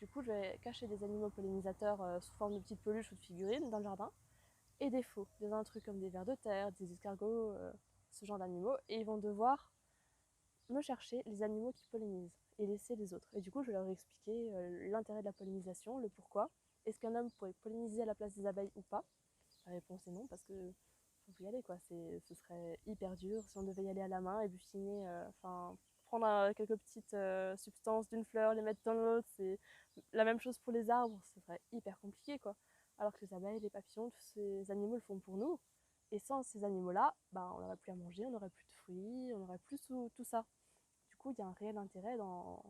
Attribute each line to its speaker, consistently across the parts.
Speaker 1: Du coup, je vais cacher des animaux pollinisateurs sous forme de petites peluches ou de figurines dans le jardin, et des faux, des trucs comme des vers de terre, des escargots, ce genre d'animaux, et ils vont devoir me chercher les animaux qui pollinisent et laisser les autres. Et du coup, je vais leur expliquer l'intérêt de la pollinisation, le pourquoi. Est-ce qu'un homme pourrait polliniser à la place des abeilles ou pas? La réponse est non, parce que faut y aller, quoi. Ce serait hyper dur si on devait y aller à la main et butiner, prendre quelques petites substances d'une fleur, les mettre dans l'autre. C'est la même chose pour les arbres, ce serait hyper compliqué, quoi. Alors que les abeilles, les papillons, tous ces animaux le font pour nous. Et sans ces animaux-là, on n'aurait plus à manger, on n'aurait plus de fruits, on n'aurait plus tout ça. Du coup, il y a un réel intérêt dans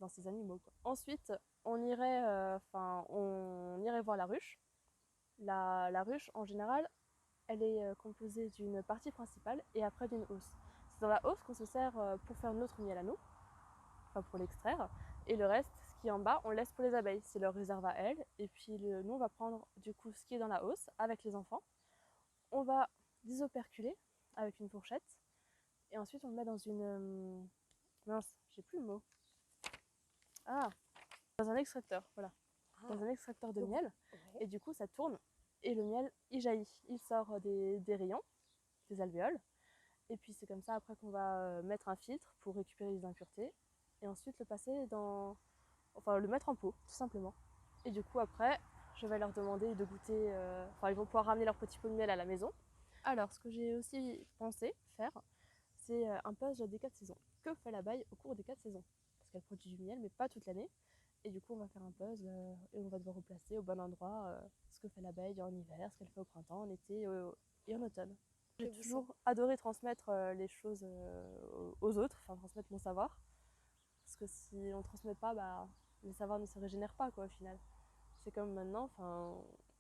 Speaker 1: ces animaux, quoi. Ensuite, on irait voir la ruche. La ruche, en général, elle est composée d'une partie principale et après d'une hausse. C'est dans la hausse qu'on se sert pour faire notre miel à nous, enfin pour l'extraire. Et le reste, ce qui est en bas, on laisse pour les abeilles. C'est leur réserve à elles. Et puis nous, on va prendre du coup ce qui est dans la hausse avec les enfants. On va désoperculer avec une fourchette. Et ensuite, on le met dans une... mince, j'ai plus le mot. Ah, dans un extracteur, voilà. Dans un extracteur de miel. Et du coup, ça tourne. Et le miel, il jaillit. Il sort des rayons, des alvéoles. Et puis c'est comme ça après qu'on va mettre un filtre pour récupérer les impuretés. Et ensuite le passer dans... Enfin, le mettre en pot, tout simplement. Et du coup, après, je vais leur demander de goûter... Enfin, ils vont pouvoir ramener leur petit pot de miel à la maison. Alors, ce que j'ai aussi pensé faire, c'est un puzzle des 4 saisons. Que fait l'abeille au cours des 4 saisons? Parce qu'elle produit du miel, mais pas toute l'année. Et du coup, on va faire un puzzle et on va devoir replacer au bon endroit ce que fait l'abeille en hiver, ce qu'elle fait au printemps, en été et en automne. J'ai toujours adoré transmettre les choses aux autres, enfin transmettre mon savoir. Parce que si on ne transmet pas, le savoir ne se régénère pas, quoi, au final. C'est comme maintenant,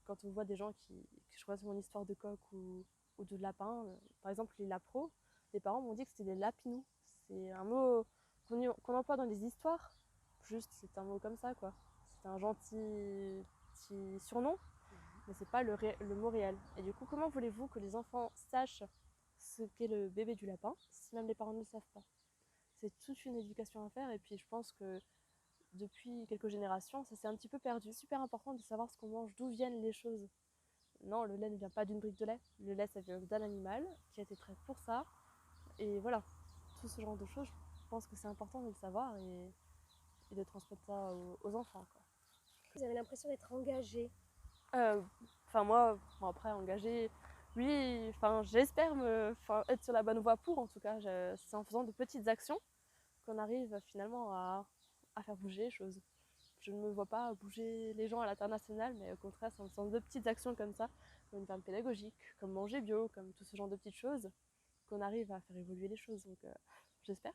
Speaker 1: quand on voit des gens que je crois sur mon histoire de coq ou de lapin, par exemple les lapros, les parents m'ont dit que c'était des lapinous. C'est un mot qu'on emploie dans les histoires. Juste, c'est un mot comme ça, quoi. C'est un gentil petit surnom, mais c'est pas le mot réel. Et du coup, comment voulez-vous que les enfants sachent ce qu'est le bébé du lapin si même les parents ne le savent pas? C'est toute une éducation à faire, et puis je pense que depuis quelques générations, ça s'est un petit peu perdu. C'est super important de savoir ce qu'on mange, d'où viennent les choses. Non, le lait ne vient pas d'une brique de lait. Le lait, ça vient d'un animal qui a été traité pour ça. Et voilà, tout ce genre de choses, je pense que c'est important de le savoir et de transmettre ça aux enfants, quoi.
Speaker 2: Vous avez l'impression d'être engagé?
Speaker 1: Moi, bon, après, engagé, oui, j'espère être sur la bonne voie pour, en tout cas. C'est en faisant de petites actions qu'on arrive finalement à faire bouger les choses. Je ne me vois pas bouger les gens à l'international, mais au contraire, c'est en faisant de petites actions comme ça, comme une ferme pédagogique, comme manger bio, comme tout ce genre de petites choses, qu'on arrive à faire évoluer les choses. Donc, j'espère.